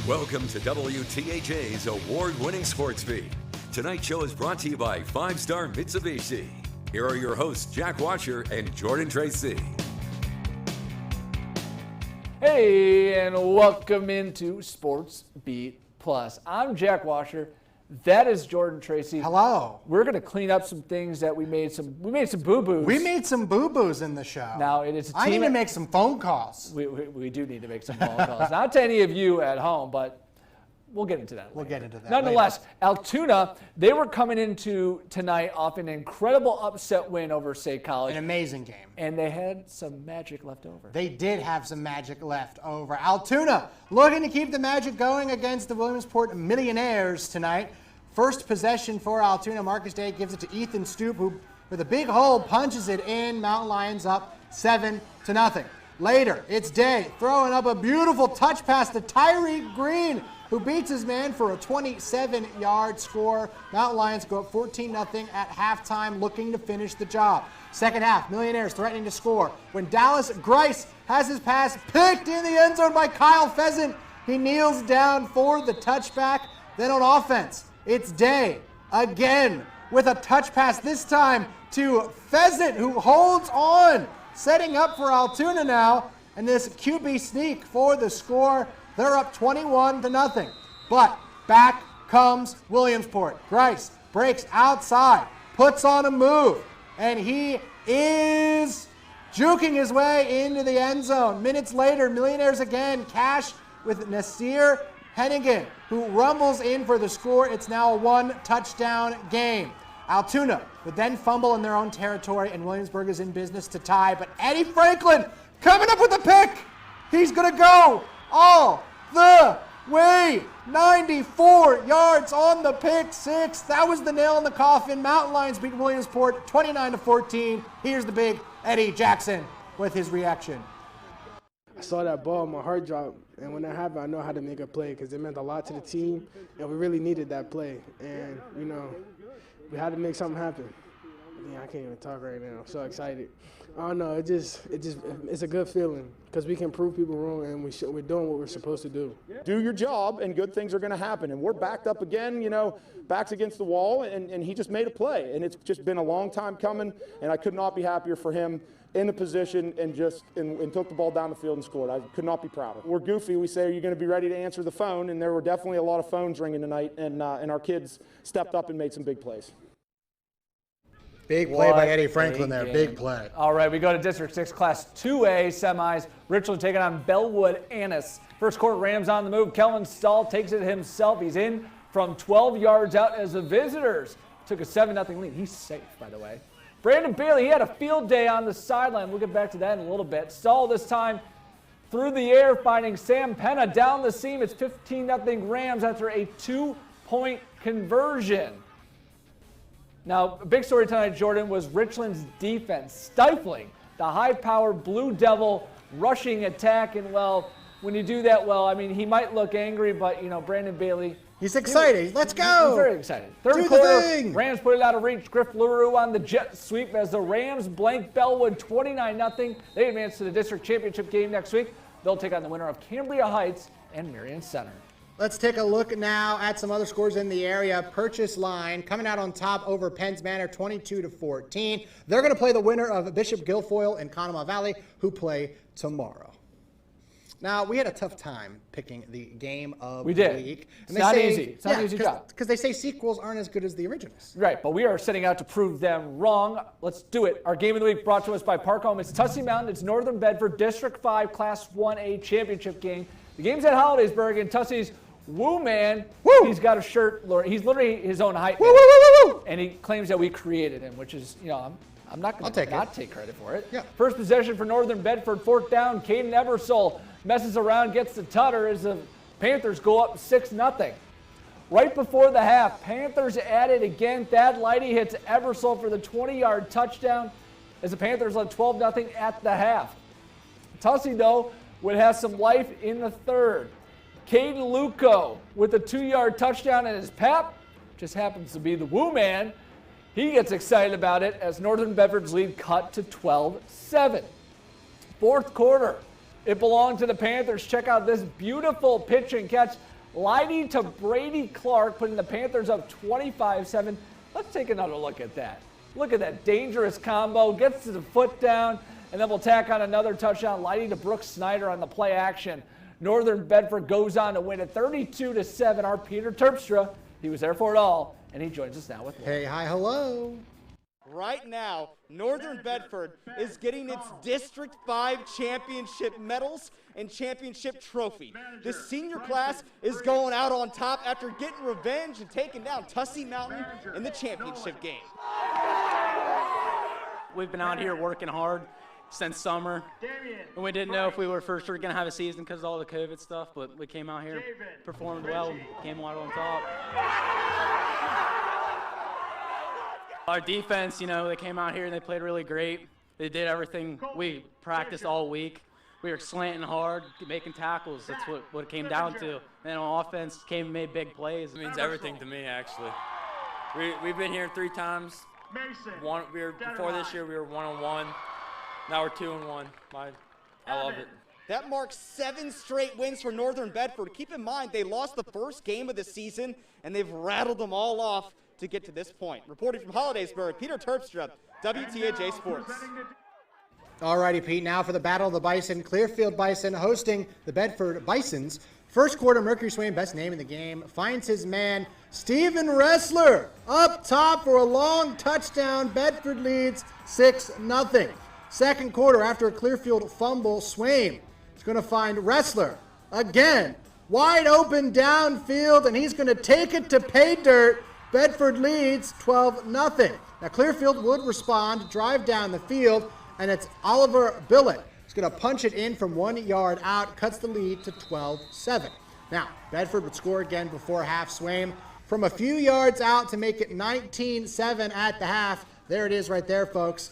Welcome to WTHA's award-winning Sportsbeat. Tonight's show is brought to you by 5-Star Mitsubishi. Here are your hosts, Jack Washer and Jordan Tracy. Hey, and welcome into Sportsbeat Plus. I'm Jack Washer. That is Jordan Tracy. Hello. We're going to clean up some things that we made some boo-boos. We made some boo-boos in the show. Now, it is a team. I need to make some phone calls. We do need to make some phone calls. Not to any of you at home, but we'll get into that later. We'll get into that Nonetheless, later. Altoona, they were coming into tonight off an incredible upset win over State College. An amazing game. And they had some magic left over. They did have some magic left over. Altoona looking to keep the magic going against the Williamsport Millionaires tonight. First possession for Altoona. Marcus Day gives it to Ethan Stoop, who with a big hole punches it in. Mountain Lions up 7-0. Later, it's Day throwing up a beautiful touch pass to Tyree Green, who beats his man for a 27-yard score. Mountain Lions go up 14-0 at halftime, looking to finish the job. Second half, Millionaires threatening to score when Dallas Grice has his pass picked in the end zone by Kyle Pheasant. He kneels down for the touchback. Then on offense, it's Day again with a touch pass, this time to Pheasant, who holds on, setting up for Altoona now. And this QB sneak for the score. They're up 21-0. But back comes Williamsport. Grice breaks outside, puts on a move, and he is juking his way into the end zone. Minutes later, Millionaires again, cash with Nasir Hennigan, who rumbles in for the score. It's now a one-touchdown game. Altoona would then fumble in their own territory, and Williamsburg is in business to tie. But Eddie Franklin coming up with a pick. He's going to go all the way. 94 yards on the pick six. That was the nail in the coffin. Mountain Lions beat Williamsport 29-14. Here's the big Eddie Jackson with his reaction. I saw that ball, my heart dropped, and when that happened, I know how to make a play because it meant a lot to the team, and we really needed that play. And, we had to make something happen. I can't even talk right now. I'm so excited. I don't know. It's a good feeling because we can prove people wrong, and we're doing what we're supposed to do. Do your job, and good things are going to happen. And we're backed up again, backs against the wall, and he just made a play. And it's just been a long time coming, and I could not be happier for him in the position and took the ball down the field and scored. I could not be prouder. We're goofy. We say, are you going to be ready to answer the phone? And there were definitely a lot of phones ringing tonight, and our kids stepped up and made some big plays. Big play by Eddie Franklin there. Big play. All right, we go to District 6 Class 2A semis. Richland taking on Bellwood Annis. First quarter, Rams on the move. Kelvin Stahl takes it himself. He's in from 12 yards out as the visitors took a 7-0 lead. He's safe, by the way. Brandon Bailey, he had a field day on the sideline. We'll get back to that in a little bit. Stahl this time through the air, finding Sam Penna down the seam. It's 15-0 Rams after a 2-point conversion. Now, a big story tonight, Jordan, was Richland's defense stifling the high-powered Blue Devil rushing attack. And, well, when you do that well, he might look angry, but, Brandon Bailey. He's excited. Let's go. He's very excited. Third quarter, Rams put it out of reach. Griff LaRue on the jet sweep as the Rams blank Bellwood 29-0. They advance to the district championship game next week. They'll take on the winner of Cambria Heights and Marion Center. Let's take a look now at some other scores in the area. Purchase Line coming out on top over Penns Manor 22-14. They're going to play the winner of Bishop Guilfoyle and Conemaugh Valley, who play tomorrow. Now, we had a tough time picking the game of the week. It's not easy. It's not an easy job. Because they say sequels aren't as good as the originals. Right, but we are setting out to prove them wrong. Let's do it. Our game of the week brought to us by Park Home. It's Tussey Mountain. It's Northern Bedford District 5 Class 1A Championship game. The game's at Hollidaysburg, and Tussey's Woo Man, he's got a shirt. He's literally his own hype man. Woo. And he claims that we created him, which is, I'm not going to not take credit for it. Yeah. First possession for Northern Bedford, fourth down. Caden Eversole messes around, gets the tutter as the Panthers go up 6-0. Right before the half, Panthers at it again. Thad Lighty hits Eversole for the 20-yard touchdown as the Panthers led 12-0 at the half. Tussey, though, would have some life in the third. Caden Luco with a 2-yard touchdown in his pap. Just happens to be the Woo Man. He gets excited about it as Northern Bedford's lead cut to 12-7. Fourth quarter, it belonged to the Panthers. Check out this beautiful pitch and catch Leidy to Brady Clark, putting the Panthers up 25-7. Let's take another look at that. Look at that dangerous combo. Gets to the foot down, and then we'll tack on another touchdown. Leidy to Brooks Snyder on the play action. Northern Bedford goes on to win it 32-7. Our Peter Terpstra, he was there for it all, and he joins us now with more. Hey, hi, hello. Right now, Northern Bedford is getting its District 5 championship medals and championship trophy. The senior class is going out on top after getting revenge and taking down Tussey Mountain in the championship game. We've been out here working hard since summer, and we didn't know if we were for sure going to have a season because of all the COVID stuff, but we came out here, performed well, came out on top. Our defense, they came out here and they played really great. They did everything. We practiced all week. We were slanting hard, making tackles. That's what it came down to. And on offense, came and made big plays. It means everything to me, actually. We've been here 3 times. Before this year, we were 1-1. Now we're 2-1. I love it. That marks 7 straight wins for Northern Bedford. Keep in mind, they lost the first game of the season, and they've rattled them all off to get to this point. Reporting from Hollidaysburg, Peter Terpstra, WTAJ Sports. All righty, Pete. Now for the Battle of the Bison. Clearfield Bison hosting the Bedford Bisons. First quarter, Mercury Swain, best name in the game, finds his man, Steven Ressler, up top for a long touchdown. Bedford leads 6-0. Second quarter, after a Clearfield fumble, Swain is going to find Ressler again. Wide open downfield, and he's going to take it to pay dirt. Bedford leads 12-0. Now Clearfield would respond, drive down the field, and it's Oliver Billett. He's going to punch it in from 1 yard out, cuts the lead to 12-7. Now, Bedford would score again before half. Swain from a few yards out to make it 19-7 at the half. There it is right there, folks.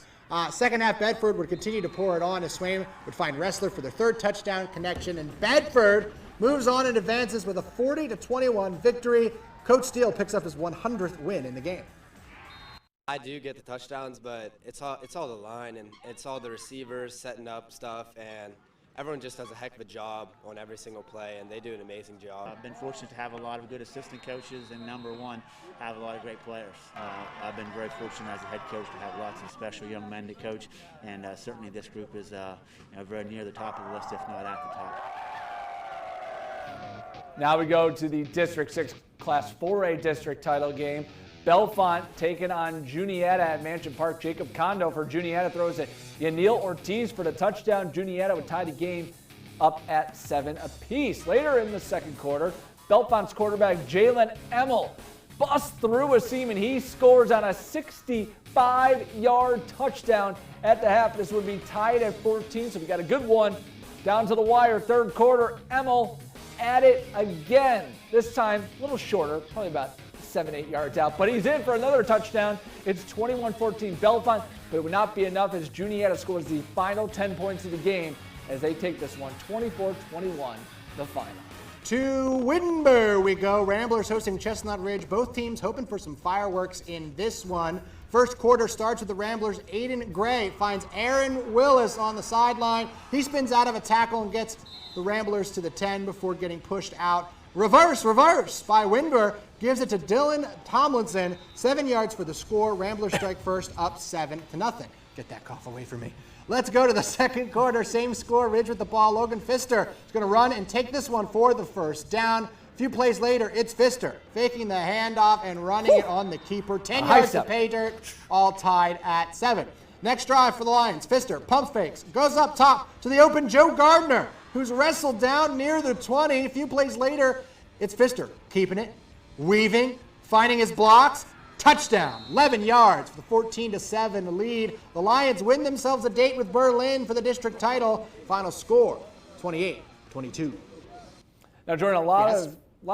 Second half, Bedford would continue to pour it on as Swain would find Ressler for their third touchdown connection, and Bedford moves on and advances with a 40-21 victory. Coach Steele picks up his 100th win in the game. I do get the touchdowns, but it's all the line, and it's all the receivers setting up stuff, and everyone just does a heck of a job on every single play, and they do an amazing job. I've been fortunate to have a lot of good assistant coaches, and number one, have a lot of great players. I've been very fortunate as a head coach to have lots of special young men to coach, and certainly this group is very near the top of the list, if not at the top. Now we go to the District 6 Class 4A district title game. Bellefonte taking on Juniata at Mansion Park. Jacob Kondo for Juniata throws it. Yanil Ortiz for the touchdown. Juniata would tie the game up at 7 apiece. Later in the second quarter, Bellefonte's quarterback Jalen Emmel busts through a seam and he scores on a 65-yard touchdown at the half. This would be tied at 14, so we got a good one down to the wire. Third quarter, Emmel at it again. This time a little shorter, probably about 7-8 yards out, but he's in for another touchdown. It's 21-14 Bellefonte, but it would not be enough as Juniata scores the final 10 points of the game as they take this one 24-21, the final. To Wittenberg we go. Ramblers hosting Chestnut Ridge. Both teams hoping for some fireworks in this one. First quarter starts with the Ramblers. Aiden Gray finds Aaron Willis on the sideline. He spins out of a tackle and gets the Ramblers to the 10 before getting pushed out. Reverse by Wittenberg. Gives it to Dylan Tomlinson. 7 yards for the score. Ramblers strike first, up 7-0. Get that cough away from me. Let's go to the second quarter. Same score. Ridge with the ball. Logan Pfister is going to run and take this one for the first down. A few plays later, it's Pfister faking the handoff and running it on the keeper. 10 yards to pay dirt, all tied at 7. Next drive for the Lions. Pfister pump fakes, goes up top to the open Joe Gardner, who's wrestled down near the 20. A few plays later, it's Pfister keeping it, weaving, finding his blocks. Touchdown, 11 yards for the 14-7 lead. The Lions win themselves a date with Berlin for the district title. Final score, 28-22. Now, Jordan, a lot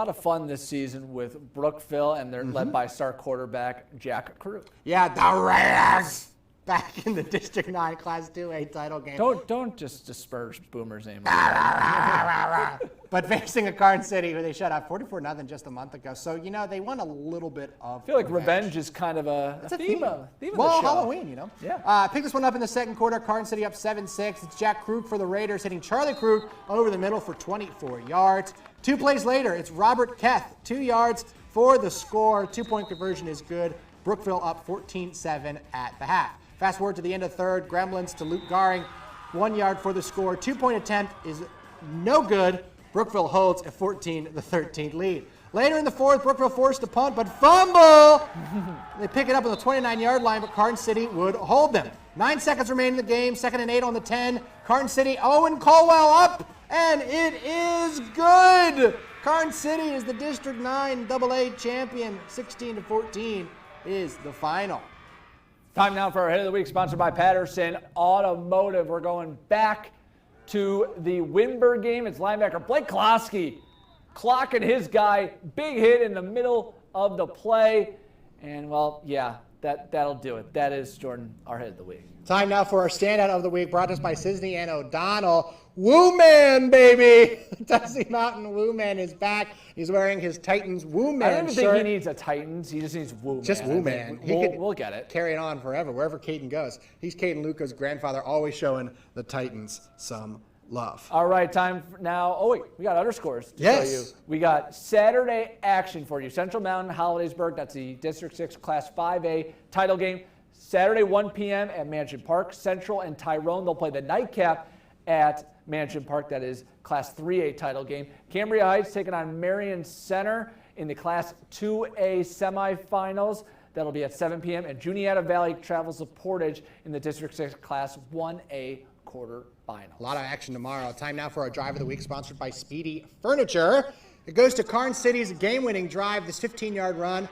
of fun this season with Brookville, and they're led by star quarterback Jack Crew. Yeah, the Raiders back in the District 9 Class 2A title game. Don't just disperse Boomer's name. But facing a Carn City who they shut out 44-0 just a month ago. So, they want a little bit of I feel like revenge is kind of a theme of the well, show. Halloween, Yeah. Pick this one up in the second quarter. Carn City up 7-6. It's Jack Krug for the Raiders, hitting Charlie Krug over the middle for 24 yards. 2 plays later, it's Robert Keth, 2 yards for the score. 2-point conversion is good. Brookville up 14-7 at the half. Fast forward to the end of third, Gremlins to Luke Garing, 1 yard for the score. 2-point attempt is no good. Brookville holds a 14-13 lead. Later in the fourth, Brookville forced a punt, but fumble! They pick it up on the 29-yard line, but Carson City would hold them. 9 seconds remain in the game, 2nd and 8 on the 10. Carson City, Owen Colwell up, and it is good! Carson City is the District 9 AA champion. 16-14 is the final. Time now for our Head of the Week, sponsored by Patterson Automotive. We're going back to the Wimber game. It's linebacker Blake Klosky clocking his guy. Big hit in the middle of the play. And, well, yeah, that'll do it. That is, Jordan, our Head of the Week. Time now for our standout of the week, brought to us by Sisney and O'Donnell. Woo Man, baby! Dusty Mountain Woo Man is back. He's wearing his Titans Woo Man I don't even shirt. think he needs a Titans. He just needs Woo Man. Just Woo Man. We'll get it. Carry it on forever, wherever Caden goes. He's Caden Luca's grandfather, always showing the Titans some love. All right, time now. Oh, wait, we got underscores to show you. We got Saturday action for you. Central Mountain, Hollidaysburg. That's the District 6 Class 5A title game. Saturday, 1 p.m. at Mansion Park. Central and Tyrone, they'll play the nightcap at Mansion Park. That is Class 3A title game. Cambria Heights taking on Marion Center in the Class 2A semifinals. That'll be at 7 p.m. And Juniata Valley travels to Portage in the District 6 Class 1A quarterfinals. A lot of action tomorrow. Time now for our Drive of the Week, sponsored by Speedy Furniture. It goes to Carson City's game-winning drive, this 15-yard run.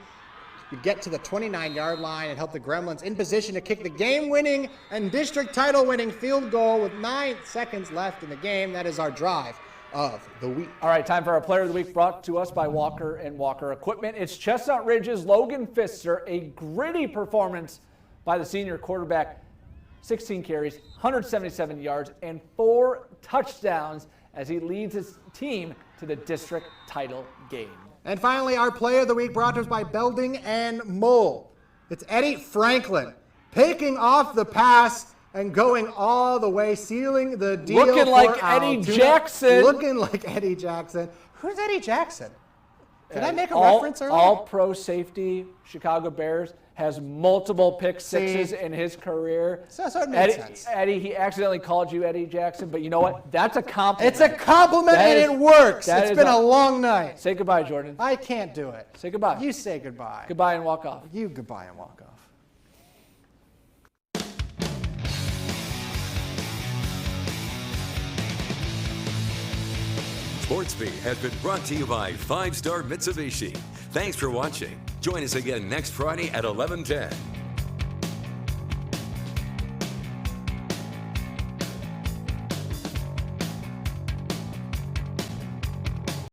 You get to the 29-yard line and help the Gremlins in position to kick the game-winning and district title-winning field goal with 9 seconds left in the game. That is our Drive of the Week. All right, time for our Player of the Week, brought to us by Walker and Walker Equipment. It's Chestnut Ridge's Logan Pfister, a gritty performance by the senior quarterback. 16 carries, 177 yards, and 4 touchdowns as he leads his team to the district title game. And finally, our Play of the Week, brought to us by Belding and Mole. It's Eddie Franklin picking off the pass and going all the way, sealing the deal. Looking like Eddie Jackson. Looking like Eddie Jackson. Who's Eddie Jackson? Did I make a reference earlier? All-pro safety, Chicago Bears, has multiple pick sixes in his career. So it makes sense. Eddie, he accidentally called you Eddie Jackson, but you know what? That's a compliment. It's a compliment and it works. It's been a long night. Say goodbye, Jordan. I can't do it. Say goodbye. You say goodbye. Goodbye and walk off. You goodbye and walk off. Sportsbeat has been brought to you by 5 Star Mitsubishi. Thanks for watching. Join us again next Friday at 11:10.